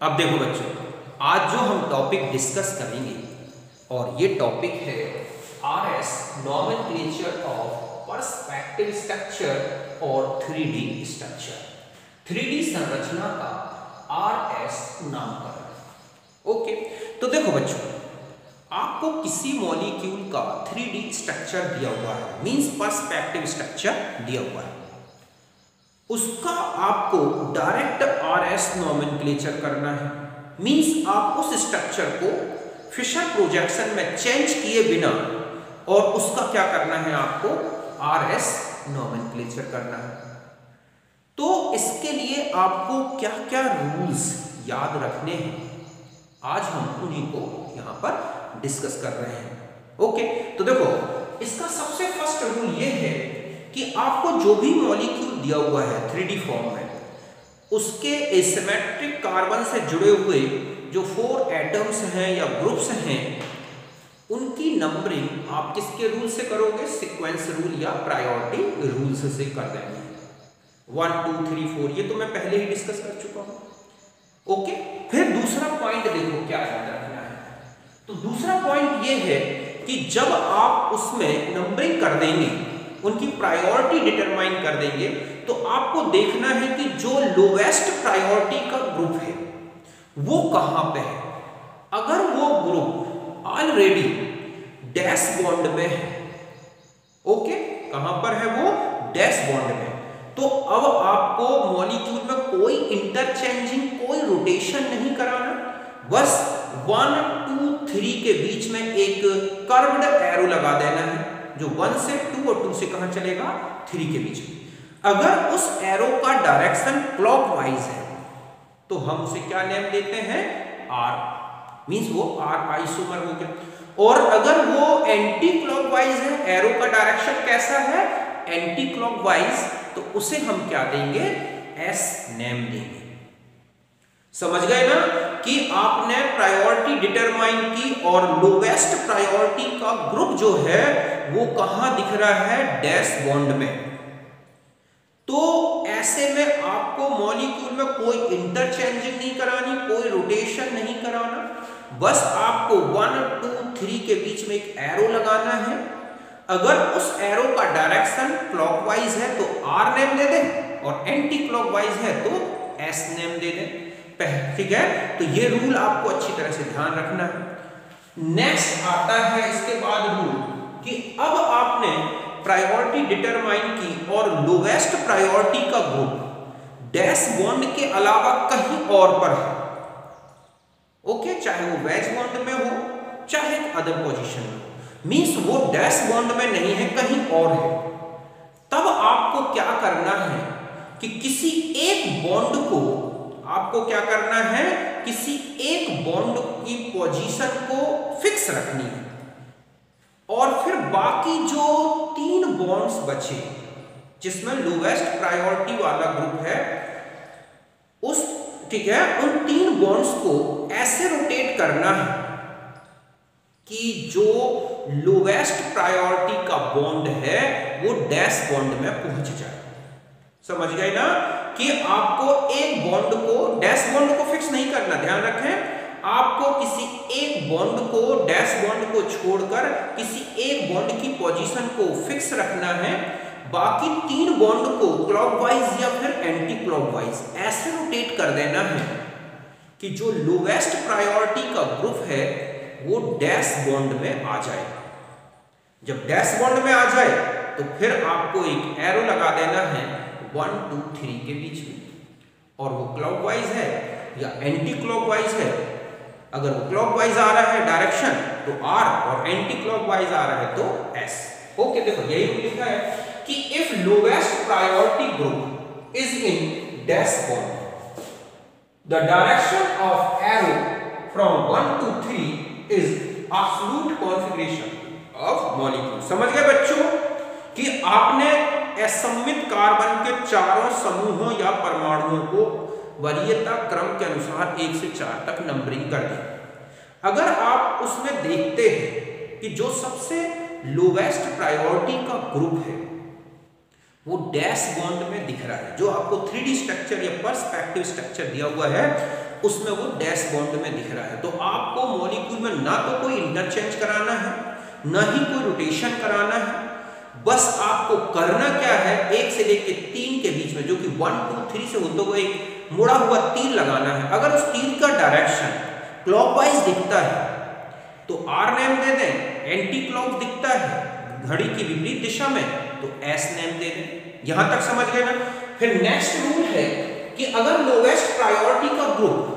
अब देखो बच्चों, आज जो हम टॉपिक डिस्कस करेंगे और ये टॉपिक है RS nomenclature of perspective structure और 3D स्ट्रक्चर। 3D संरचना का आरएस नामकरण। ओके, तो देखो बच्चों, आपको किसी मॉलिक्यूल का 3D स्ट्रक्चर दिया हुआ है, मींस पर्सपेक्टिव स्ट्रक्चर दिया हुआ है, उसका आपको डायरेक्ट आरएस नॉमेनक्लेचर करना है। मींस आप उस स्ट्रक्चर को फिशर प्रोजेक्शन में चेंज किए बिना और उसका क्या करना है, आपको आरएस नॉमेनक्लेचर करना है। तो इसके लिए आपको क्या क्या रूल्स याद रखने हैं, आज हम उन्हीं को यहां पर डिस्कस कर रहे हैं। ओके, तो देखो, इसका सबसे फर्स्ट रूल ये है कि आपको जो भी मॉलिक्यूल दिया हुआ है 3D फॉर्म में, उसके एसिमेट्रिक कार्बन से जुड़े हुए जो 4 एटम्स हैं या ग्रुप्स हैं, उनकी नंबरिंग आप किसके रूल से करोगे, सीक्वेंस रूल या प्रायोरिटी रूल से कर देंगे। 1 2 3 4 ये तो मैं पहले ही डिस्कस कर चुका हूं। ओके, फिर दूसरा पॉइंट देखो क्या याद रखना है। तो दूसरा पॉइंट ये है कि जब आप उसमें नंबरिंग कर देंगे, उनकी प्रायोरिटी डिटरमाइन कर देंगे, तो आपको देखना है कि जो लोवेस्ट प्रायोरिटी का ग्रुप है वो कहां पे है। अगर वो ग्रुप ऑलरेडी डैश बॉन्ड में है, ओके, कहां पर है वो, डैश बॉन्ड में, तो अब आपको मॉलिक्यूल में कोई इंटरचेंजिंग, कोई रोटेशन नहीं कराना, बस 1 2 3 के बीच में एक कर्व्ड एरो लगा देना है, जो 1 से 2 और 2 से कहां चलेगा, 3 के बीच में। अगर उस एरो का डायरेक्शन क्लॉकवाइज है तो हम उसे क्या नेम देते हैं, आर, मींस वो आर आइसोमर हो गया। और अगर वो एंटी क्लॉकवाइज है, एरो का डायरेक्शन कैसा है, एंटी क्लॉकवाइज, तो उसे हम क्या देंगे, एस नेम देंगे। समझ गए ना कि आपने प्रायोरिटी डिटरमाइन की और लोवेस्ट प्रायोरिटी का ग्रुप जो है वो कहां दिख रहा है, डैश बॉन्ड में। तो ऐसे में आपको मॉलिक्यूल में कोई इंटरचेंजिंग नहीं करानी, कोई रोटेशन नहीं कराना, बस आपको 1 2 3 के बीच में एक एरो लगाना है। अगर उस एरो का डायरेक्शन क्लॉकवाइज है तो आर नेम दे दें, और एंटी क्लॉकवाइज है तो एस नेम दे दें। ठीक है, तो ये रूल आपको अच्छी तरह से ध्यान रखना है। नेक्स्ट आता है इसके बाद रूल कि अब आपने प्रायोरिटी डिटरमाइन की और लोवेस्ट प्रायोरिटी का ग्रुप डैश बॉन्ड के अलावा कहीं और पर है, ओके, चाहे वो वेज बॉन्ड में हो चाहे अदर पोजीशन में, मींस वो डैश बॉन्ड में नहीं है, कहीं और है। तब आपको क्या करना है कि किसी एक बॉन्ड को आपको क्या करना है, किसी एक बॉन्ड की पोजीशन को फिक्स रखनी है, और फिर बाकी जो 3 बॉन्ड्स बचे जिसमें लोवेस्ट प्रायोरिटी वाला ग्रुप है, उस, ठीक है, उन 3 बॉन्ड्स को ऐसे रोटेट करना है कि जो लोवेस्ट प्रायोरिटी का बॉन्ड है वो डैश बॉन्ड में पहुंच जाए। समझ गए ना कि आपको एक बॉन्ड को, डैश बॉन्ड को फिक्स नहीं करना, ध्यान रखें, आपको किसी एक बॉन्ड को, डैश बॉन्ड को छोड़कर किसी एक बॉन्ड की पोजीशन को फिक्स रखना है, बाकी 3 बॉन्ड को क्लॉकवाइज या फिर एंटी क्लॉकवाइज ऐसे रोटेट कर देना है कि जो लोवेस्ट प्रायोरिटी का ग्रुप है वो डैश बॉन्ड में आ जाए। जब डैश बॉन्ड में आ जाए तो फिर आपको एक एरो लगा देना है 1 2 3 के बीच में, और वो क्लॉकवाइज है या एंटी क्लॉकवाइज है। अगर वो क्लॉकवाइज आ रहा है डायरेक्शन तो आर, और एंटी क्लॉकवाइज आ रहा है तो एस। ओके, देखो यही रूल लिखा है कि if lowest priority group is in dash bond, the direction of arrow from 1 to 3 is absolute configuration of molecule. समझ गए बच्चों कि आपने असममित कार्बन के चारों समूहों या परमाणुओं को वरीयता क्रम के अनुसार 1 से 4 तक नंबरिंग कर दी। अगर आप उसमें देखते हैं कि जो सबसे लोवेस्ट प्रायोरिटी का ग्रुप है वो डैश बॉन्ड में दिख रहा है। जो आपको 3D स्ट्रक्चर या पर्सपेक्टिव स्ट्रक्चर दिया हुआ है उसमें वो डैश बॉन्ड में दिख रहा है। तो आपको मॉलिक्यूल में ना तो कोई इंटरचेंज कराना है, ना ही कोई रोटेशन कराना है। बस आपको करना क्या है, 1 से लेकर 3 के बीच में, जो कि 1 2 3 से होते हुए एक मुड़ा हुआ तीर लगाना है। अगर उस तीर का डायरेक्शन क्लॉकवाइज दिखता है तो आर नेम दे दें, एंटी क्लॉक दिखता है घड़ी की विपरीत दिशा में तो एस नेम दे दें। यहां तक समझ गए ना। फिर नेक्स्ट रूल है कि अगर लोवेस्ट प्रायोरिटी का ग्रुप,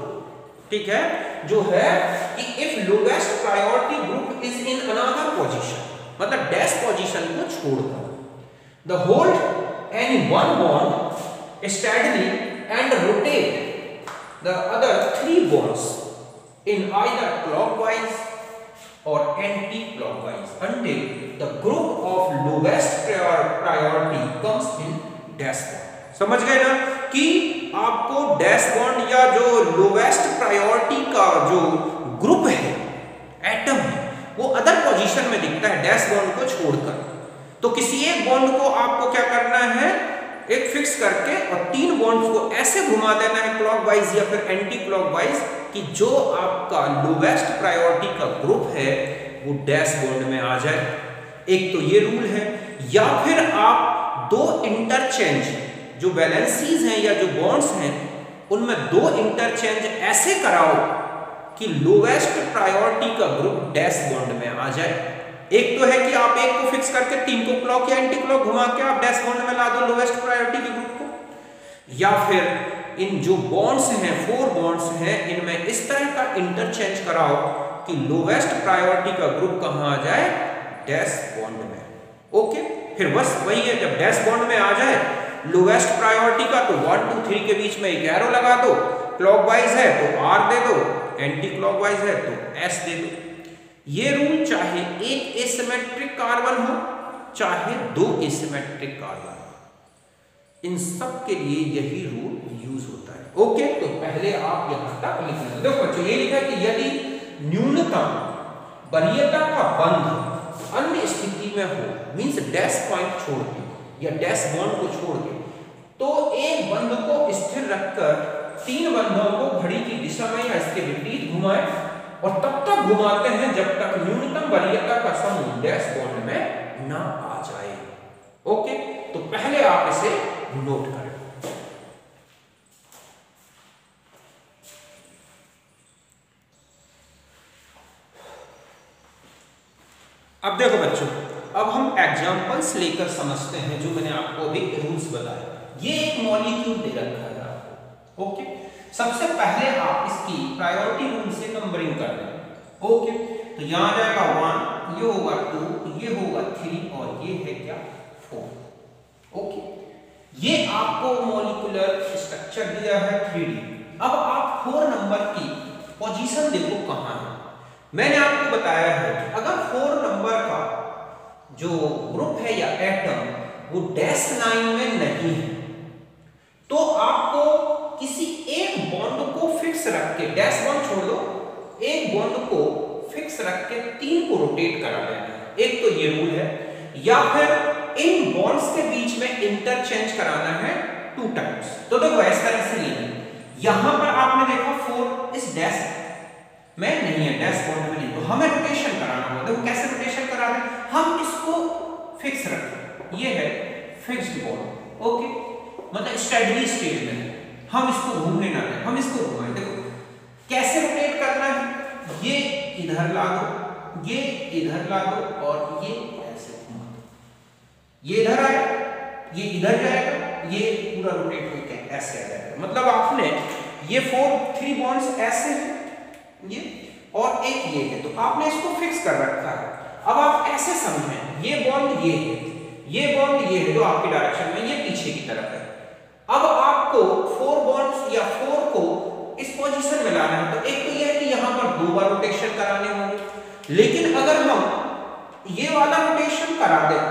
ठीक है, जो है कि if lowest priority group is in another position, मतलब डैश पोजीशन को छोड़कर, the hold any one bond steadily and rotate the other 3 bonds in either clockwise or anti-clockwise until the group of lowest priority comes in dash bond। समझ गए ना कि आपको dash bond या जो लोवेस्ट प्रायोरिटी का जो ग्रुप है, एटम है, वो अदर पोजीशन में दिखता है डैश बॉन्ड को छोड़कर। तो किसी एक बॉन्ड को आपको क्या करना है, एक फिक्स करके और 3 बॉन्ड्स को ऐसे घुमा देना है क्लॉकवाइज या फिर एंटी क्लॉकवाइज कि जो आपका लोवेस्ट प्रायोरिटी का ग्रुप है वो डैश बॉन्ड में आ जाए। एक तो ये रूल है। या फिर आप 2 इंटरचेंज, जो वैलेंसीज हैं या जो बॉन्ड्स हैं, उनमें 2 इंटरचेंज ऐसे कराओ कि लोवेस्ट प्रायोरिटी का ग्रुप डैश बॉन्ड में आ जाए। एक तो है कि आप एक को फिक्स करके 3 को क्लॉक या एंटी क्लॉक घुमा के आप डैश बॉन्ड में ला दो लोवेस्ट प्रायोरिटी के ग्रुप को, या फिर इन जो बॉन्ड्स हैं 4 बॉन्ड्स हैं इनमें इस तरह का इंटरचेंज कराओ कि लोवेस्ट प्रायोरिटी का ग्रुप कहां आ जाए, डैश बॉन्ड में। ओके, फिर बस वही है, जब डैश बॉन्ड में आ जाए लोवेस्ट प्रायोरिटी का तो 1 2 3 के बीच में एक एरो लगा दो, क्लॉकवाइज है तो आर दे दो, एंटी क्लॉकवाइज है तो एस दे दो। ये रूल चाहे एक एसिमेट्रिक कार्बन हो चाहे 2 एसिमेट्रिक कार्बन, इन सब के लिए यही रूल यूज होता है। ओके, तो पहले आप यहां तक लिख लें। देखो बच्चों, ये लिखा है कि यदि न्यूनतम वरीयता का बंध अन्य स्थिति में हो, मींस डैश पॉइंट छोड़ के या डैश बॉन्ड को छोड़ के, तो एक बंध को स्थिर रखकर 3 बंधों को घड़ी की दिशा में या इसके विपरीत घुमाएं और तब तक घुमाते हैं जब तक न्यूनतम वरीयता का समूह डैश बॉन्ड में ना आ जाए। ओके, तो पहले आप इसे नोट करें। अब देखो बच्चों, अब हम एग्जांपल्स लेकर समझते हैं जो मैंने आपको अभी रूल्स बताए। ये एक मॉलिक्यूल दे रखा है आपको। ओके, सबसे पहले आप इसकी प्रायोरिटी रूल से नंबरिंग कर दें। ओके, तो यहां आ जाएगा 1, ये होगा 2, ये होगा 3 और ये है क्या 4। ओके, ये आपको मॉलिक्यूलर स्ट्रक्चर दिया है 3D। अब आप 4 नंबर की पोजीशन देखो कहां है। मैंने आपको बताया है कि अगर 4 नंबर का जो ग्रुप है या एटम वो डैश लाइन में नहीं है तो आपको किसी एक बॉन्ड को फिक्स रख के, डैश बॉन्ड छोड़ दो, एक बॉन्ड को फिक्स रख के 3 को रोटेट करा देना है। एक तो ये रूल है। या फिर इन बॉन्ड्स के बीच में इंटरचेंज कराना है 2 टाइम्स। तो देखो इस तरह से लेना, यहां पर आपने देखा 4 इस डैश में नहीं है, डैश बॉन्ड में नहीं, तो हमें रोटेशन कराना होगा। देखो कैसे रोटेशन करा रहे हैं, हम इसको फिक्स रखें, ये है फिक्स्ड बॉन्ड। ओके, मतलब स्टेडली स्टेट में हम इसको घूमने ना दें, हम इसको घुमाएं। देखो कैसे रोटेट करना है, ये इधर ला दो, ये इधर ला दो और ये ऐसे घुमा दो, ये इधर आए, ये इधर जाएगा, ये पूरा रोटेट होकर ऐसे आ जाएगा। मतलब आपने ये 3 बॉन्ड्स ऐसे हैं ये और एक ये है, तो आपने इसको फिक्स कर रखा है। अब आप ऐसे समझें, ये बॉन्ड ये है, ये बॉन्ड ये है जो आपकी डायरेक्शन में, ये पीछे की तरफ है। अब आपको 4 बॉन्ड्स या 4 को इस पोजीशन में लाना है। तो एक तो ये है कि यहां पर 2 बार रोटेशन कराने होंगे, लेकिन अगर हम ये वाला रोटेशन करा दें,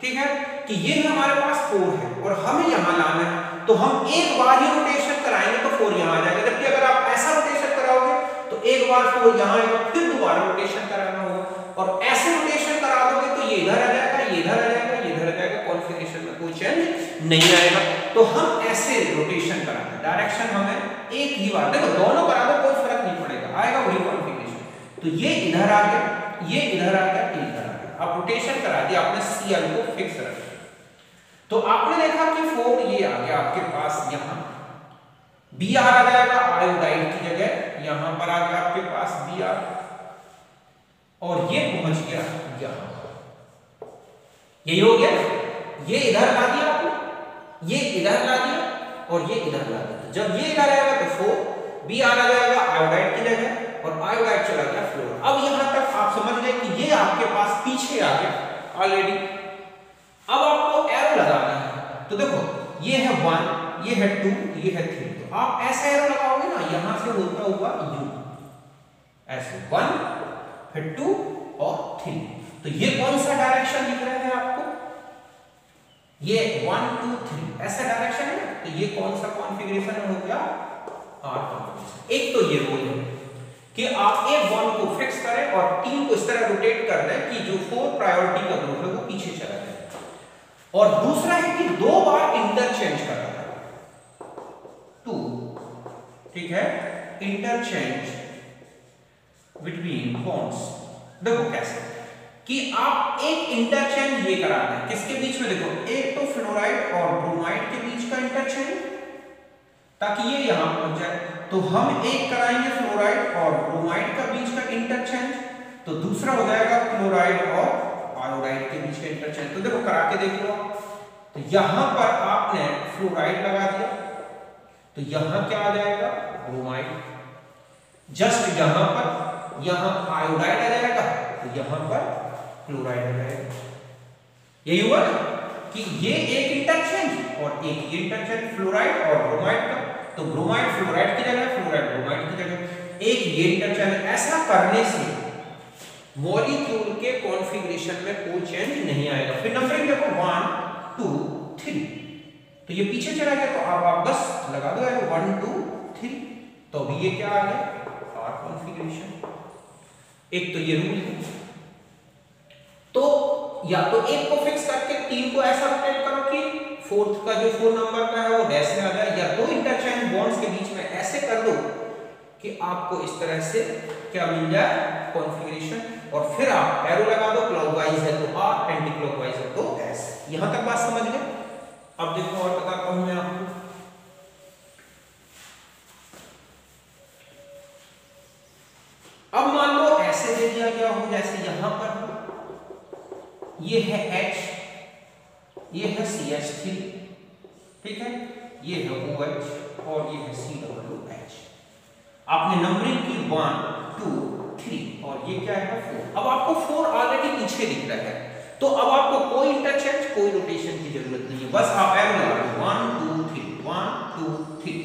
ठीक है, कि ये हमारे पास 4 है और हमें यहां लाना है, तो हम एक बार ही रोटेशन कराएंगे तो 4 यहां आ जाएगा। जबकि अगर आप ऐसा रोटेशन कराओगे तो एक बार 4 यहां आएगा, फिर दोबारा रोटेशन कराना होगा, और ऐसे रोटेशन करा दोगे तो ये इधर आ जाएगा, ये इधर आ जाएगा, ये इधर आ जाएगा, कॉन्फ़िगरेशन में कोई चेंज नहीं आएगा। तो हम ऐसे रोटेशन कराते हैं, डायरेक्शन हमें एक ही बार, देखो दोनों करा दो कोई फर्क नहीं पड़ेगा, आएगा वही कॉन्फ़िगरेशन। तो ये इधर आ गया, ये इधर आ गया, ये इधर आ गया। अब रोटेशन करा दिया आपने, CL को फिक्स रख दिया। तो आपने देखा कि 4 ये आ गया आपके पास, यहाँ BR आ जाएगा आयोडाइड की जगह, यहां पर आ गया आपके पास BR, और ये पहुंच गया यहां, यही हो गया। ये इधर ला दिया आपने, ये इधर ला दिया और ये इधर ला दिया। जब ये इधर आएगा तो 4 BR आ जाएगा आयोडाइड की जगह, और आयोडाइड चला गया फ्लोर। अब यहां तक आप समझ गए कि ये आपके पास पीछे आ गया ऑलरेडी। अब आपको एरो लगाना है, तो देखो ये है 1, ये है 2, ये है 3। तो आप ऐसे एरो लगाओगे ना, यहां से होता हुआ U, ऐसे 1 फिर 2 और 3। तो ये कौन सा डायरेक्शन दिख रहा है आपको, ये 1 2 3 ऐसा डायरेक्शन है। तो ये कौन सा कॉन्फ़िगरेशन हो गया, R कॉन्फ़िगरेशन। एक तो ये रूल है कि आप एक बॉन्ड को फिक्स करें और 3 को इस तरह रोटेट कर दें कि जो 4 प्रायोरिटी का ग्रुप है वो पीछे चला जाए। और दूसरा है कि 2 बार इंटरचेंज करना है, 2, ठीक है, इंटरचेंज बिटवीन बॉन्ड्स। देखो कैसे कि आप एक इंटरचेंज ये कराते हैं किसके बीच में, देखो एक तो फ्लोराइड और ब्रोमाइड के बीच का इंटरचेंज, ताकि ये यहां पहुंच जाए। तो हम एक कराएंगे फ्लोराइड और ब्रोमाइड का बीच का इंटरचेंज, तो दूसरा हो जाएगा क्लोराइड और आयोडाइड के बीच का इंटरचेंज। तो देखो करा के देख लो। तो यहां पर आपने फ्लोराइड लगा दिया, तो यहां क्या आ जाएगा, ब्रोमाइड। जस्ट यहां पर, यहां आयोडाइड आ जाएगा, तो यहां पर क्लोराइड आ जाएगा। यही हुआ कि ये एक इंटरचेंज और एक ये इंटरचेंज फ्लोराइड और ब्रोमाइड का। तो ब्रोमाइड फ्लोराइड की जगह, फ्लोराइड ब्रोमाइड की जगह, एक ये इंटरचेंज। ऐसा करने से मॉलिक्यूल के कॉन्फ़िगरेशन में कोई चेंज नहीं आएगा। फिर नंबरिंग देखो 1 2 3, तो ये पीछे चला गया, तो अब आप बस लगा दो 1 2 3, तो अभी ये क्या आ गया, R कॉन्फ़िगरेशन। एक तो ये रूल है। तो या तो एक को फिक्स करके 3 को ऐसा रोटेट करो कि 4th का जो 4 नंबर का है वो डैश में आ जाए, या 2 इंटरचेंज बॉन्ड्स के बीच में ऐसे कर दो कि आपको इस तरह से क्या मिल जाए, कॉन्फ़िगरेशन। और फिर आप एरो लगा दो, क्लॉकवाइज है तो R, एंटी क्लॉकवाइज है तो S। यहां तक बात समझ गए। अब देखो और बताता हूं मैं आपको। अब मान लो ऐसे दे दिया गया हो, जैसे यहां पर ये है H, ये है CH3, ठीक है, ये है OH और ये है COOH। आपने नंबरिंग की 1 2 3 और ये क्या है 4। अब आपको 4 ऑलरेडी पीछे दिख रहा है, तो अब आपको कोई इंटरचेंज, कोई रोटेशन की जरूरत नहीं है, बस आप एरो लगा दो 1 2 3 1 2 3।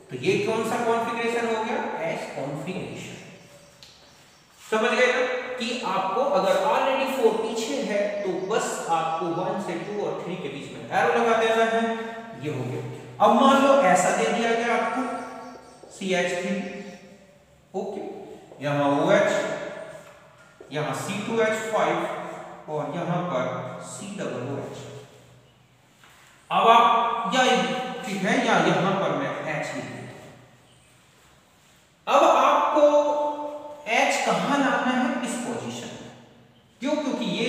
तो ये कौन सा कॉन्फ़िगरेशन हो गया, S कॉन्फ़िगरेशन। समझ गए ना कि आपको अगर ऑलरेडी 4 पीछे है तो बस आपको 1 से 2 और 3 के बीच में एरो लगा देना है, ये हो गया। अब मान लो ऐसा दे दिया गया आपको CH3, ओके, यहां OH, यहां C2H5 और यहां पर COOH। अब आप या ठीक है, या यहां पर मैं H लिख देता हूं। अब आपको H कहां लाना है, इस पोजीशन में। क्यों, क्योंकि ये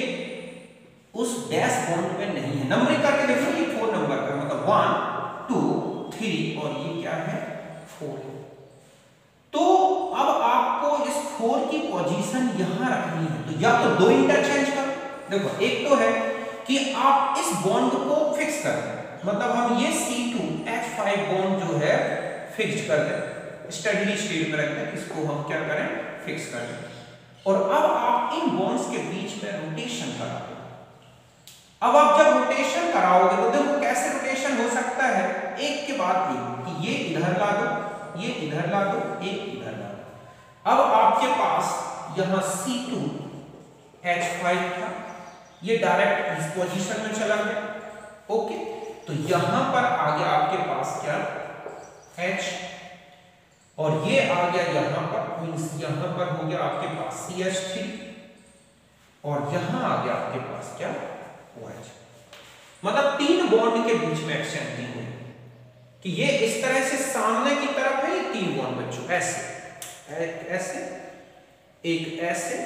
उस डैश बॉन्ड में नहीं है। नंबरिंग करके देखो, ये 4 नंबर का, मतलब 1 2 3 और ये क्या है 4 है। तो अब आपको इस 4 की पोजीशन यहां रखनी है, तो या तो 2 इंटरचेंज करो। देखो एक तो है कि आप इस बॉन्ड को फिक्स कर दें, मतलब हम ये C2H5 बॉन्ड जो है फिक्स कर दें, स्टडी स्टेट में रख दें, इसको हम क्या करें, फिक्स कर दें। और अब आप इन बॉन्ड्स के बीच में रोटेशन कराओगे। अब आप जब रोटेशन कराओगे तो देखो कैसे रोटेशन हो सकता है, एक के बाद एक, कि ये इधर ला दो, ये इधर ला दो, एक इधर ला दो। अब आपके पास यहां C2H5 था, ये डायरेक्ट इस पोजीशन में चला गया, ओके। तो यहां पर आ गया आपके पास क्या, H, और ये आ गया यहां पर, मींस यहां पर हो गया आपके पास CH3 और यहां आ गया आपके पास क्या, OH। मतलब 3 बॉन्ड के बीच में एक्सचेंजिंग हुई कि ये इस तरह से सामने की तरफ है, ये 3 बॉन्ड बच्चों ऐसे, एक ऐसे, एक ऐसे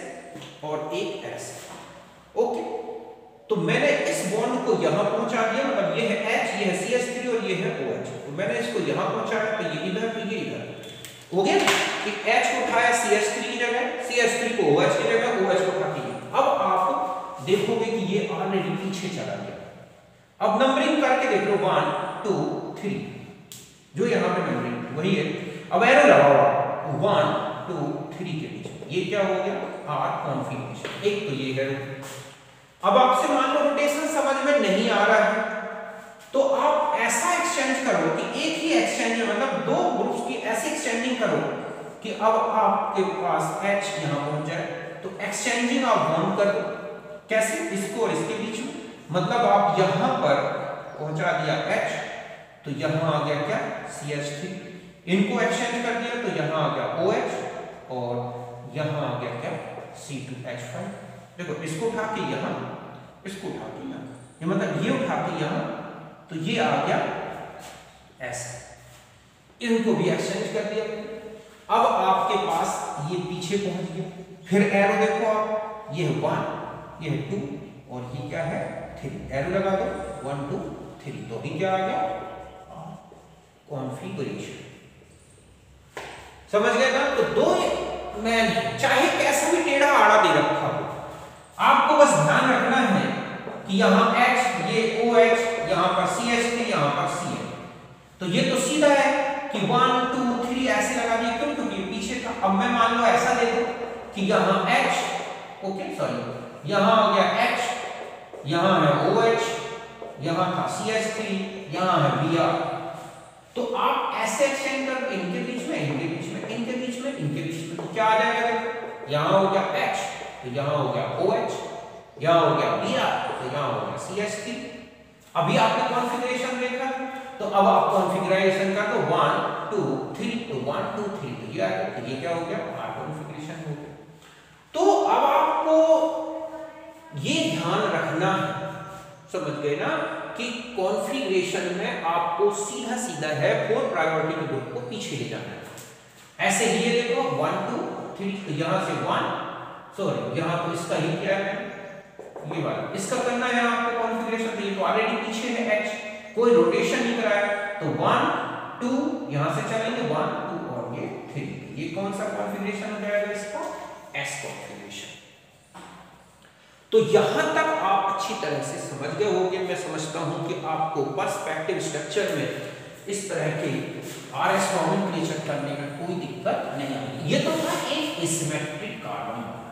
और एक ऐसे। ओके, तो मैंने इस बॉन्ड को यहां पहुंचा दिया, मतलब ये है H, ये है CH3 और ये है OH। तो मैंने इसको यहां पहुंचाया, तो ये इधर, तो ये इधर हो गया कि H को उठाया CH3 की जगह, CH3 को OH की जगह, OH को उठा के। अब आप देखोगे कि ये ऑलरेडी पीछे चला गया। अब नंबरिंग करके देख लो 1 2 3, जो यहां पे नंबरिंग वही है। अब एरो लगाओ 1 2 3 के बीच, ये क्या हो गया R कॉन्फिगरेशन। एक तो ये है। अब आपसे मान लो रोटेशन समझ में नहीं आ रहा है, तो आप ऐसा एक्सचेंज करो कि एक ही एक्सचेंज में मतलब 2 ग्रुप्स की ऐसी एक्सचेंजिंग करो कि अब आपके पास H यहां पहुंच जाए। तो एक्सचेंजिंग आप बॉन्ड कर दो। कैसे? इसको और इसके बीच में, मतलब आप यहां पर पहुंचा दिया H, तो यहां आ गया क्या CH3, इनको एक्सचेंज कर दिया तो यहां आ गया OH और यहां आ गया क्या C2H5। देखो इसको उठा के यहां, इसको उठा के यहां, ये मतलब ये उठा के यहां, तो ये आ गया ऐसा, इनको भी एक्सचेंज कर दिया। अब आपके पास ये पीछे पहुंच गया। फिर एरो देखो आप, ये है 1, ये है 2 और ये क्या है 3। एरो लगा दो 1 2 3, तो भी क्या आ गया कॉन्फ़िगरेशन। समझ गए ना? तो 2 मैं चाहे कैसा भी टेढ़ा आड़ा दे रखा हो, आपको बस ध्यान रखना है कि यहां H, ये OH, यहां पर CH3, यहां पर CH। तो ये तो सीधा है कि 1 2 3 ऐसे लगा दिए, क्यों? क्योंकि पीछे था। अब मैं मान लो ऐसा दे दूं कि यहां H, ओके सॉरी, यहां आ गया H, यहां है OH, यहां था CH3, यहां है Br। तो आप ऐसे एक्सचेंज कर इनके बीच में, इनके बीच में, इनके बीच में, इनके बीच में, तो क्या आ जाएगा? देखो यहां हो गया H, तो यहां हो गया OH, यहां हो गया Br, तो यहां हो गया CH3। अभी आपने कॉन्फ़िगरेशन देखा, तो अब आप कॉन्फ़िगरेशन का तो 1 2 3, तो 1 2 3, तो ये आ गया, तो ये क्या हो गया R कॉन्फ़िगरेशन हो गया। तो अब आपको ये ध्यान रखना है, समझ गए ना, कि कॉन्फ़िगरेशन में आपको सीधा सीधा है 4 प्रायोरिटी के ग्रुप को पीछे ले जाना है। ऐसे ही ये देखो 1 2 3, तो यहां से 1, सॉरी यहां तो इसका ही क्या है, ये वाला इसका करना है आपको कॉन्फ़िगरेशन। तो ये तो ऑलरेडी पीछे है H, कोई रोटेशन नहीं कराया, तो 1 2 यहां से चलेंगे 1 2 और ये 3। ये कौन सा कॉन्फ़िगरेशन हो जाएगा इसका? S configuration. तो यहां तक आप अच्छी तरह से समझ गए होंगे। मैं समझता हूं कि आपको पर्सपेक्टिव स्ट्रक्चर में इस तरह के RS नॉमेनक्लेचर करने में कोई दिक्कत नहीं आएगी। ये तो था एक एसिमेट्रिक कार्बन वाला।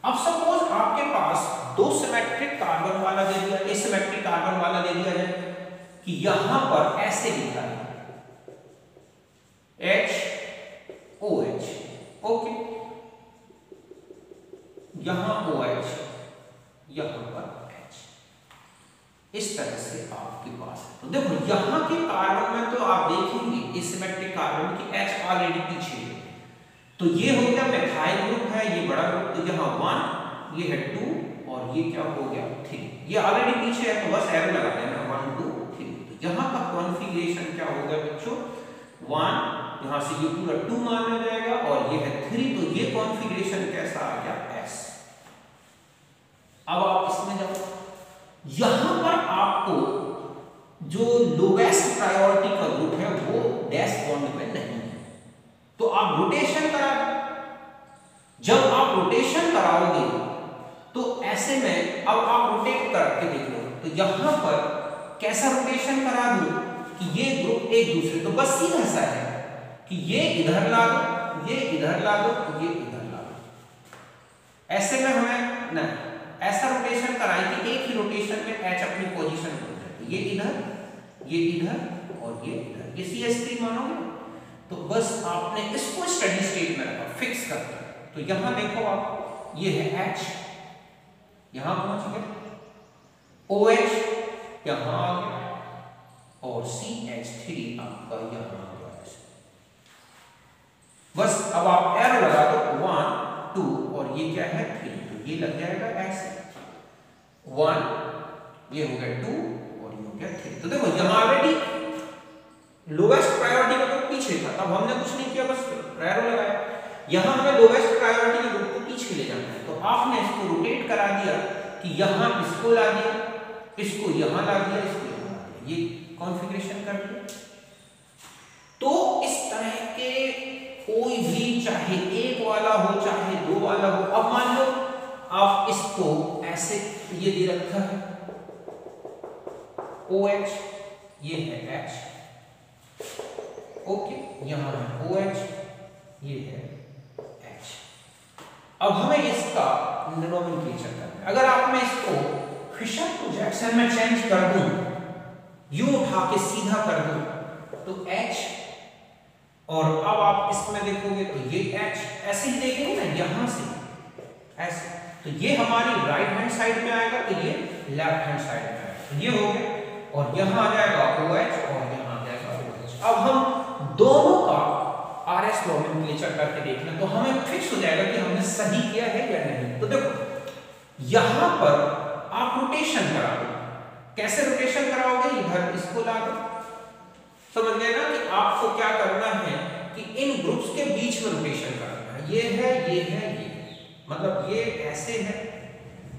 अब सपोज आपके पास 2 सिमेट्रिक कार्बन वाला दे दिया, एसिमेट्रिक कार्बन वाला दे दिया जाए कि यहां पर ऐसे लिखा है HOH, ओके, यहां OH, यहां पर H, इस तरह से आपके पास है। तो देखो यहां के कार्बन में तो आप देखेंगे एसिमेट्रिक कार्बन की H ऑलरेडी पीछे है, तो ये हो गया मिथाइल ग्रुप है, ये बड़ा ग्रुप, तो यहां 1, ये है 2 और ये क्या हो गया 3। ये ऑलरेडी पीछे है, तो बस एरो लगा देना 1 2 3। तो यहां का कॉन्फ़िगरेशन क्या होगा बच्चों? 1, यहां से ये पूरा 2 माना जाएगा और ये है 3, तो ये कॉन्फ़िगरेशन कैसा आ गया S। अब आप इसमें जाओ, यहां पर आपको जो लोवेस्ट प्रायोरिटी का ग्रुप है वो डैश बॉन्ड में नहीं है, तो आप रोटेशन करा दो। जब आप रोटेशन कराओगे तो ऐसे में अब आप रोटेट करके देख लो, तो यहां पर कैसा रोटेशन करा दो कि ये ग्रुप एक दूसरे, तो बस सीधा सा है कि ये इधर ला दो, ये इधर ला दो, ये इधर ला दो। ऐसे में हमें नहीं, ऐसा रोटेशन कराएं कि एक ही रोटेशन में H अपनी पोजीशन पर जाए, ये इधर, ये इधर और ये इधर, ये CH3 मानोगे। तो बस आपने इसको स्टडी स्टेट में रखा, फिक्स कर दिया। तो यहां देखो आप, ये है H, यहां पहुंच गया, OH यहां आ गया और CH3 आपका यहां आ गया। बस अब आप एरो लगा दो 1 2 और ये क्या है 3, तो ये लग जाएगा ऐसे 1 ये हो गया 2 और ये हो गया 3। तो देखो यहाँ ऑलरेडी लोवेस्ट प्रायोरिटी का ग्रुप पीछे था, तब हमने कुछ नहीं किया, बस एरो लगाया। यहाँ हमें लोवेस्ट प्रायोरिटी के ग्रुप को पीछे ले जाना है, तो आपने इसको रोटेट करा दिया कि यहाँ इसको ला दिया, इसको यहाँ ला दिया, इसको यहाँ ला दिया, ये कॉन्फ़िगरेशन कर दिया। तो इस तरह के कोई भी, चाहे एक वाला हो चाहे दो वाला हो, अब मान लो आप इसको ऐसे, ये दे रखा है OH, ये है H, ओके, यहाँ है OH, ये है H। अब हमें इसका नोमेनक्लेचर करना है। अगर आप मैं इसको फिशर टू जैक्सन में चेंज कर दूं, यू उठा के सीधा कर दूं, तो H, और अब आप इसमें देखोगे तो ये H, ऐसे ही देखेंगे ना यहां से ऐसे, तो ये हमारी राइट हैंड साइड में आएगा, तो ये लेफ्ट हैंड साइड में आएगा, तो ये हो गया, और यहां आ जाएगा OH और यहां आ जाएगा OH। अब हम दोनों का RS नोमेनक्लेचर करके देखना, तो हमें फिक्स हो जाएगा कि हमने सही किया है या नहीं। तो देखो यहां पर आप रोटेशन करा दो, कैसे रोटेशन कराओगे, इधर इसको ला दो, समझ गए ना कि आपको क्या करना है कि इन ग्रुप्स के बीच में रोटेशन करना है। ये है, ये है, ये मतलब ये ऐसे है,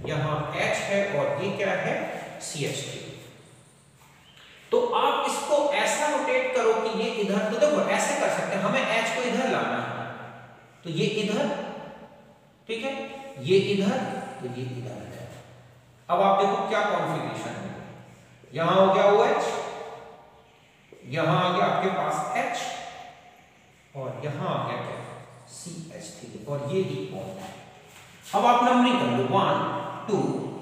यहाँ H है और ये क्या है CH3। तो आप इसको ऐसा रोटेट करो कि ये इधर, तो देखो ऐसे कर सकते हैं, हमें H को इधर लाना है, तो ये इधर, ठीक है, ये इधर, तो ये इधर है। अब आप देखो क्या कॉन्फ़िगरेशन है, यहां हो गया OH, यहां आ गया आपके पास H, और यहां आ गया क्या CH3, और ये एक बॉन्ड है। अब आप नंबरिंग कर लो 1 2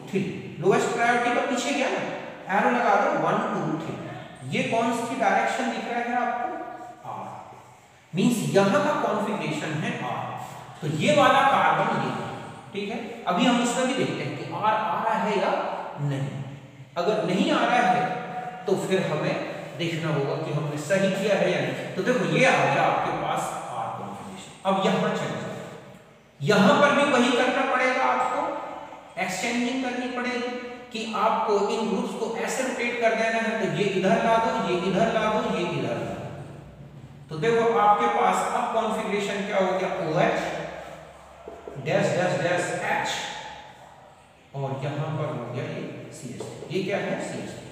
3, लोएस्ट प्रायोरिटी का पीछे गया ना, एरो लगा दो 1 2 3। ये कौन सी डायरेक्शन दिख रहा है आपको, R, मींस यहां का कॉन्फ़िगरेशन है R, तो ये वाला कार्बन ये, ठीक है। अभी हम इसमें भी देखते हैं कि R आ रहा है या नहीं। अगर नहीं आ रहा है तो फिर हमें देखना होगा कि हमने सही किया है या नहीं। तो देखो ये आ गया आपके पास R कॉन्फ़िगरेशन। अब यहां चले जाओ, यहां पर भी वही करना पड़ेगा, आपको एक्सचेंजिंग करनी पड़ेगी कि आपको इन ग्रुप्स को ऐसे रोटेट कर देना है, तो ये इधर ला दो, ये इधर ला दो, ये इधर ला दो। तो देखो आपके पास अब कॉन्फ़िगरेशन क्या हो गया, OH dash dash dash H, और यहां पर हो गया ये CH3, ये क्या है CH3,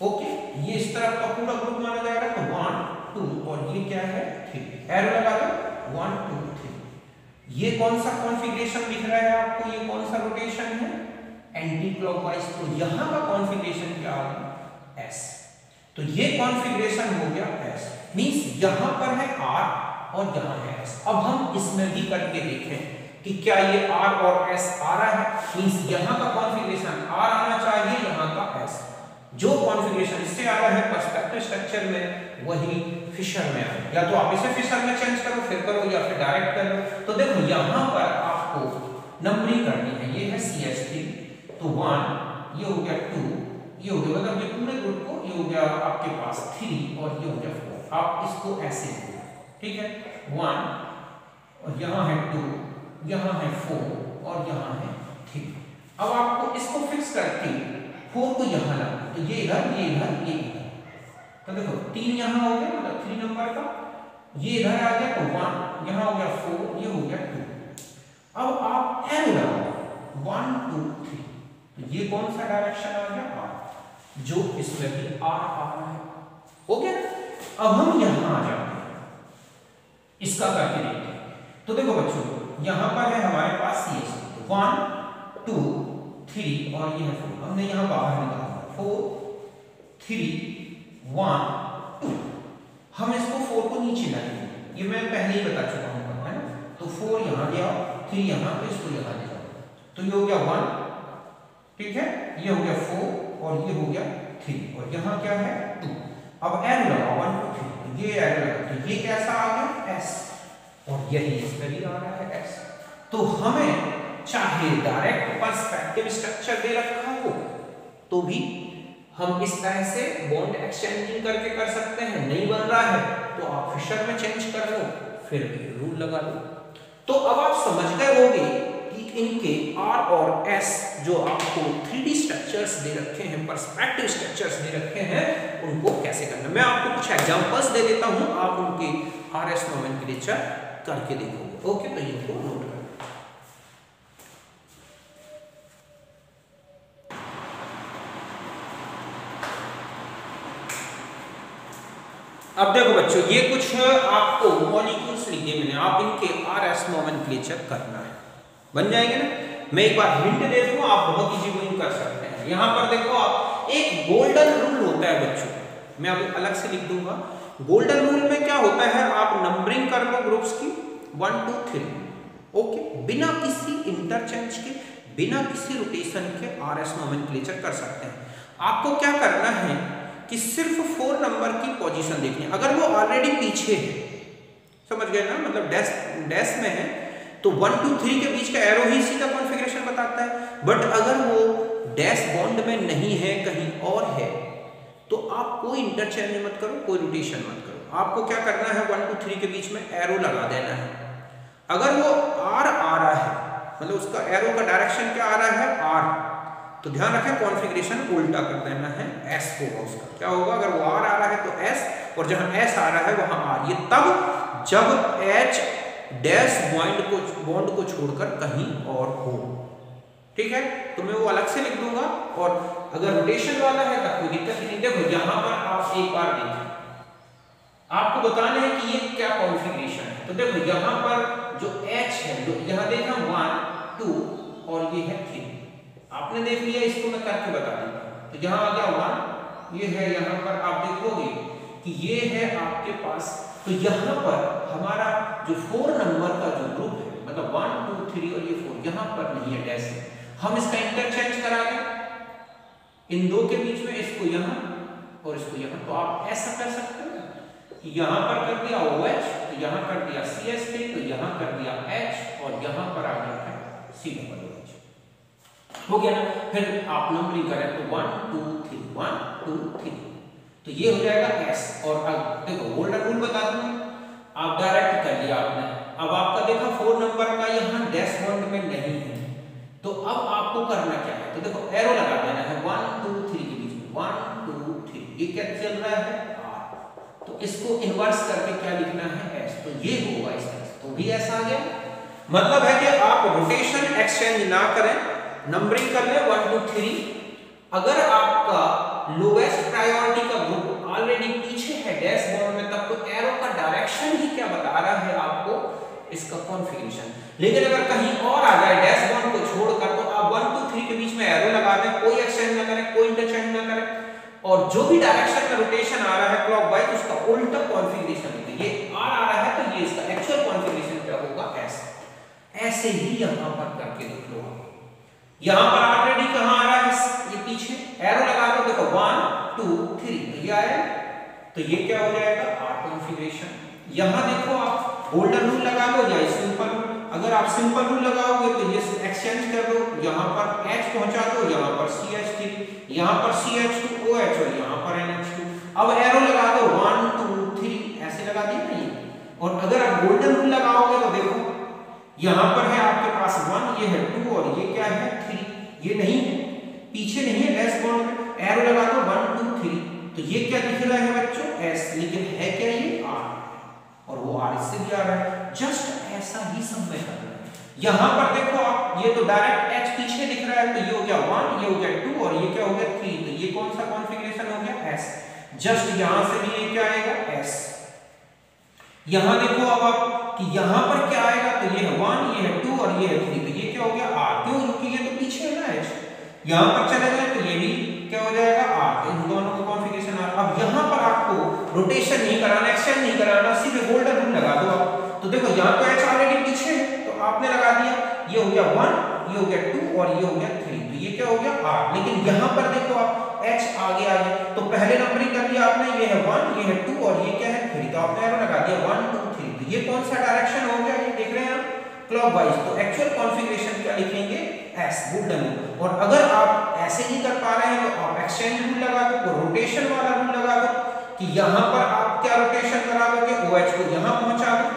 ओके। ये इस तरफ का पूरा ग्रुप माना जाएगा, तो 1 2 और ये क्या है 3, एरो लगा दो 1 2 3। ये कौन सा कॉन्फ़िगरेशन दिख रहा है आपको, ये कौन सा रोटेशन है, एंटी क्लॉकवाइज, तो यहां का कॉन्फ़िगरेशन क्या आ गया S, तो ये कॉन्फ़िगरेशन हो गया S, मींस यहां पर है R और यहां है S। अब हम इसमें भी करके देखें कि क्या ये R और S आ रहा है, मींस यहां का कॉन्फ़िगरेशन R आना चाहिए, यहां का S। जो कॉन्फ़िगरेशन इससे आ रहा है पर्सपेक्टिव स्ट्रक्चर में, वही फिशर में आए, या तो आप इसे फिशर में चेंज करो फिर करो, या फिर डायरेक्ट कर लो। तो देखो यहां पर आपको नंबरिंग करनी है, ये है CH3, तो 1, ये हो गया 2, ये हो गया, मतलब ये पूरे ग्रुप को, ये हो गया आपके पास 3 और ये हो गया 4। आप इसको ऐसे लो, ठीक है, 1 और यहां है 2, यहां है 4 और यहां है 3। अब आपको इसको फिक्स करके 4 को यहां लाना, तो ये इधर, ये इधर, ये इधर, तो देखो 3 यहां हो गया, मतलब 3 नंबर का, ये इधर आ गया, तो 1 यहां हो गया 4, ये हो गया 2। अब आप एरो लगाओ 1 2 3, तो ये कौन सा डायरेक्शन आ गया R, जो इसमें भी R आ रहा है, हो गया। अब हम यहां आ जाते हैं, इसका करके देखते हैं। तो देखो बच्चों यहां पर है हमारे पास CH3, 1 2 3 और ये है 4, हमने यहां बाहर निकाला 4 3 1 2, हम इसको 4 को नीचे लाएंगे, ये मैं पहले ही बता चुका हूं, है ना। तो 4 यहां ले आओ, 3 यहां, तो इसको यहां ले जाओ, तो ये हो गया 1, ठीक है, ये हो गया 4 और ये हो गया 3 और यहां क्या है 2। अब एरो लगाओ 1 2 3, तो ये एरो लगाओ, तो ये कैसा आ गया S, और यही इसमें भी आ रहा है S। तो हमें चाहे डायरेक्ट पर्सपेक्टिव स्ट्रक्चर दे रखा हो तो भी हम इस तरह से बॉन्ड एक्सचेंजिंग करके कर सकते हैं, नहीं बन रहा है तो आप फिशर में चेंज कर लो, फिर रूल लगा लो। तो अब आप समझ गए होंगे कि इनके R और S जो आपको 3D स्ट्रक्चर्स दे रखे हैं, पर्सपेक्टिव स्ट्रक्चर्स दे रखे हैं, उनको कैसे करना। मैं आपको कुछ एग्जांपल्स दे देता हूं, आप उनके RS नोमेनक्लेचर करके देखोगे। ओके, तो इनको नोट करें। अब देखो बच्चों, ये कुछ आपको मॉलिक्यूल्स लिखे मैंने, आप इनके RS नोमेनक्लेचर करना है, बन जाएंगे ना। मैं एक बार हिंट दे दूंगा, आप बहुत इजी गोइंग कर सकते हैं। यहां पर देखो, आप एक गोल्डन रूल होता है बच्चों, मैं अभी अलग से लिख दूंगा। गोल्डन रूल में क्या होता है, आप नंबरिंग कर लो ग्रुप्स की 1 2 3, ओके, बिना किसी इंटरचेंज के, बिना किसी रोटेशन के RS नोमेनक्लेचर कर सकते हैं। आपको क्या करना है कि सिर्फ 4 नंबर की पोजीशन देखनी है। अगर वो ऑलरेडी पीछे है, समझ गए ना, मतलब डैश में है, तो 1 2 3 के बीच का एरो ही सीधा कॉन्फ़िगरेशन बताता है। बट अगर वो डैश बॉन्ड में नहीं है, कहीं और है, तो आप कोई इंटरचेंज मत करो, कोई रोटेशन मत करो। आपको क्या करना है, 1 2 3 के बीच में एरो लगा देना है। अगर वो R आ रहा है, मतलब उसका एरो का डायरेक्शन क्या आ रहा है, R, तो ध्यान रखें कॉन्फ़िगरेशन उल्टा कर देना है, S होगा उसका। क्या होगा, अगर वो R आ रहा है तो S, और जहां S आ रहा है वहां R। ये तब जब H डैश बॉन्ड को छोड़कर कहीं और हो, ठीक है। तो मैं वो अलग से लिख दूंगा, और अगर रोटेशन वाला है तब कोई दिक्कत नहीं। देखो यहां पर आप एक बार देखें, आपको बताना है कि ये क्या कॉन्फ़िगरेशन है। तो देखो यहां पर जो H है, जो यहां देखा 1 2 और ये है 3, आपने देख लिया, इसको मैं करके बता देता हूं। तो यहां आ गया 1, ये है, यहां पर आप देखोगे कि ये है आपके पास। तो यहां पर हमारा जो 4 नंबर का जो ग्रुप है, मतलब 1 2 3 और ये 4, यहां पर नहीं है डैश है, हम इसका इंटरचेंज करा दें इन दो के बीच में, इसको यहां और इसको यहां। तो आप ऐसा कर सकते हो कि यहां पर कर दिया OH, तो यहां कर दिया CH3, तो यहां कर दिया H, और यहां पर आ गया है C OH, हो गया ना। फिर आप नंबरिंग करें तो 1 2 3 1 2 3, तो ये हो जाएगा S। और अब देखो गोल्डन रूल बता दूं, आप डायरेक्ट कर लिया आपने। अब आपका देखा 4 नंबर का यहाँ डैश बॉन्ड में नहीं है, तो अब आपको करना क्या है, तो देखो एरो लगा देना है 1 2 3 के बीच में, 1 2 3, ये क्या चल रहा है, R, तो इसको इन्वर्स करके क्या लिखना है, S, तो ये होगा इस तरह से। तो भी S आ गया। मतलब है कि आप रोटेशन एक्सचेंज ना करें, नंबरिंग कर ले 1 2 3। अगर आपका लोएस्ट प्रायोरिटी का ग्रुप ऑलरेडी पीछे है डैश बॉन्ड में, तब तो एरो का डायरेक्शन ही क्या बता रहा है आपको, इसका कॉन्फ़िगरेशन। लेकिन अगर कहीं और आ जाए डैश बॉन्ड को छोड़कर, तो आप 1 2 3 के बीच में एरो लगा दें, कोई एक्सचेंज ना करें, कोई इंटरचेंज ना करें, और जो भी डायरेक्शन में रोटेशन आ रहा है क्लॉकवाइज, उसका उल्टा कॉन्फ़िगरेशन लिखें। ये R आ रहा है तो ये इसका एक्चुअल कॉन्फ़िगरेशन क्या होगा, S। ऐसे ही यहां पर करके देख लो। यहां पर ऑलरेडी कहां आ रहा है, ये पीछे, एरो लगा दो, देखो 1 2 3, तो ये आया, तो ये क्या हो जाएगा, R कॉन्फ़िगरेशन। यहां देखो आप गोल्डन रूल लगा लो या सिंपल रूल। अगर आप सिंपल रूल लगाओगे तो ये एक्सचेंज कर दो, यहां पर H पहुंचा दो, यहां पर CH3, यहां पर CH2 OH और यहां पर NH2। अब एरो लगा दो 1 2 3, ऐसे लगा दिया ना ये। और अगर आप गोल्डन रूल लगाओगे तो देखो यहां पर है आपके पास 1, ये है 2 और ये क्या है 3, ये नहीं है, पीछे नहीं है डैश बॉन्ड में, एरो लगा दो 1 2 3, तो ये क्या दिख रहा है बच्चों, S, लेकिन है क्या ये R, और वो R इससे भी आ रहा है। जस्ट ऐसा ही सब में करना है। यहां पर देखो आप, ये तो डायरेक्ट H पीछे दिख रहा है, तो ये हो गया 1, ये हो गया 2 और ये क्या हो गया 3, तो ये कौन सा कॉन्फ़िगरेशन हो गया, S। जस्ट यहां से भी ये क्या आएगा, S। यहां देखो अब आप कि यहां पर क्या आएगा, तो ये है 1, ये है 2 और ये है 3, तो ये क्या हो गया R, क्यों, क्योंकि ये तो पीछे है ना H। यहां पर चले जाए तो ये भी क्या हो जाएगा R, इन दोनों का कॉन्फ़िगरेशन R। अब यहां पर आपको रोटेशन नहीं कराना, एक्सचेंज नहीं कराना, सीधे गोल्डन रूल लगा दो आप। तो देखो यहां तो H ऑलरेडी पीछे है, तो आपने लगा दिया, ये हो गया 1, ये हो गया 2 और ये हो गया 3, तो ये क्या हो गया R। लेकिन यहां पर देखो आप H आगे आ गया, तो पहले नंबरिंग कर लिया आपने, ये है 1, ये है 2 और ये क्या है 3, तो आपने एरो लगा दिया 1 2 3, तो ये कौन सा डायरेक्शन हो गया, ये देख रहे हैं आप क्लॉकवाइज। तो एक्चुअल कॉन्फ़िगरेशन क्या लिखेंगे, S, गोल्डन रूल। और अगर आप ऐसे ही कर पा रहे हैं तो आप एक्सचेंज रूल लगा दो, रोटेशन वाला रूल लगा दो, कि यहां पर आप क्या रोटेशन करा दोगे, OH को यहां पहुंचा दो,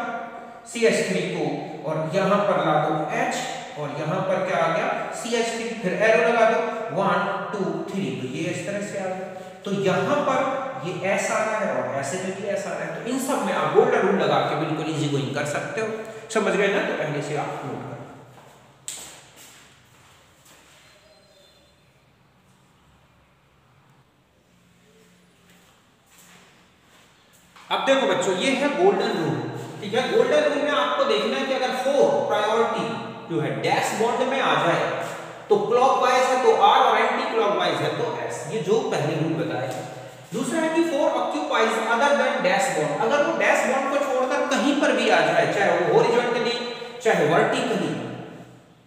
CH3 को, और यहां पर ला दो H, और यहाँ पर क्या आ गया CH3, फिर एरो लगा दो 1 2 3, तो ये इस तरह से आ गया। तो यहाँ पर ये S आ रहा है और ऐसे में भी S आ रहा है, तो इन सब में आप गोल्डन रूल लगा के बिल्कुल इजी गोइंग कर सकते हो। समझ गए ना? तो पहले से आप नोट करो। अब देखो बच्चों, ये है गोल्डन रूल, ठीक है। गोल्डन रूल में आपको देखना है कि अगर 4 प्रायोरिटी जो है डैश बॉन्ड में आ जाए तो क्लॉकवाइज है तो R और एंटी क्लॉकवाइज है तो S, ये जो पहले रूल बताया। दूसरा है कि 4 occupies other than dash bond, अगर वो डैश बॉन्ड को छोड़कर कहीं पर भी आ जाए, चाहे वो हॉरिजॉन्टली चाहे वर्टिकली,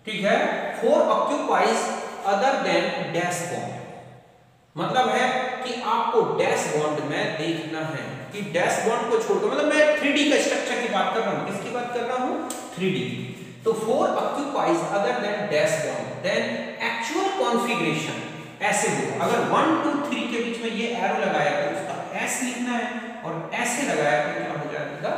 ठीक है। 4 occupies other than dash bond, मतलब है कि आपको डैश बॉन्ड में देखना है कि डैश बॉन्ड को छोड़कर, मतलब मैं 3D का स्ट्रक्चर की बात कर रहा हूं, किसकी बात कर रहा हूं 3D। तो 4 occupies other than dash bond, then actual configuration ऐसे हो। अगर 1 2 3 के बीच में ये एरो लगाया तो उसका S लिखना है, और ऐसे लगाया तो क्या हो जाएगा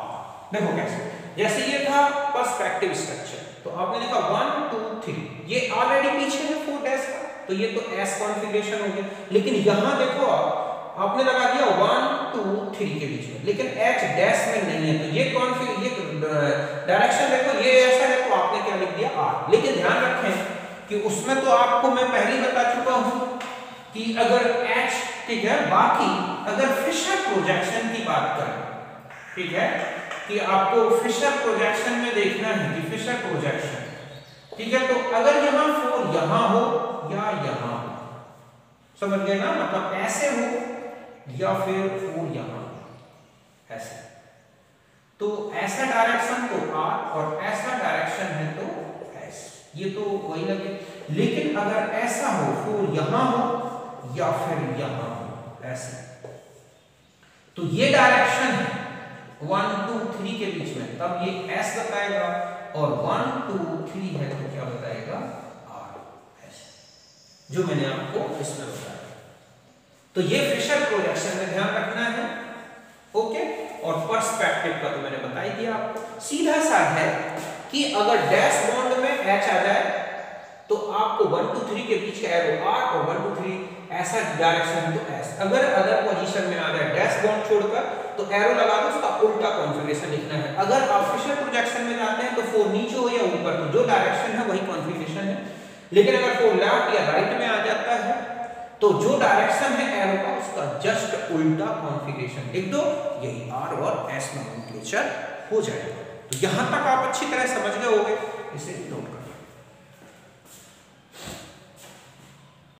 R। देखो कैसे, जैसे ये था पर्सपेक्टिव स्ट्रक्चर, तो आपने लिखा 1 2 3, ये ऑलरेडी पीछे है 4 डैश का, तो ये तो S कॉन्फ़िगरेशन हो गया। लेकिन यहां देखो आपने लगा दिया 1 2 3 के बीच में, लेकिन H डैश में नहीं है, तो ये डायरेक्शन देखो ये ऐसा है, तो आपने क्या लिख दिया R। लेकिन ध्यान रखें कि उसमें तो आपको मैं पहले ही बता चुका हूं कि अगर H, ठीक है, बाकी अगर फिशर प्रोजेक्शन की बात करें, ठीक है, कि आपको फिशर प्रोजेक्शन में देखना है कि फिशर प्रोजेक्शन, ठीक है, तो अगर यहां 4 यहां हो या यहां हो, समझ गए ना, मतलब ऐसे हो या फिर 4 यहां ऐसे, तो ऐसा डायरेक्शन तो R और ऐसा डायरेक्शन है तो S, ये तो वही लगे। लेकिन अगर ऐसा हो 4 यहां हो या फिर यहां हो ऐसे, तो ये डायरेक्शन है 1 2 3 के बीच में, तब ये S बताएगा, और 1 2 3 है तो क्या बताएगा R, ऐसे, जो मैंने आपको इसमें बताया। तो ये फिशर प्रोजेक्शन में ध्यान रखना है, ओके। और पर्सपेक्टिव का तो मैंने बता ही दिया आपको। सीधा सा है कि अगर डैश बॉन्ड में H आ जाए तो आपको 1 2 3 के बीच का एरो R और 1 2 3 ऐसा डायरेक्शन तो S। अगर अदर पोजीशन में आ जाए डैश बॉन्ड छोड़कर तो एरो लगा दो, उसका उल्टा कॉन्फ़िगरेशन लिखना है। अगर आप फिशर प्रोजेक्शन में जाते हैं तो 4 नीचे हो या ऊपर, तो जो डायरेक्शन है वही कॉन्फ़िगरेशन है। लेकिन अगर 4 लेफ्ट या राइट में आ जाता है तो जो डायरेक्शन है एरो का उसका जस्ट उल्टा कॉन्फ़िगरेशन लिख दो, यही R और S नोमेनक्लेचर हो जाएगा। तो यहां तक आप अच्छी तरह समझ गए होंगे, इसे नोट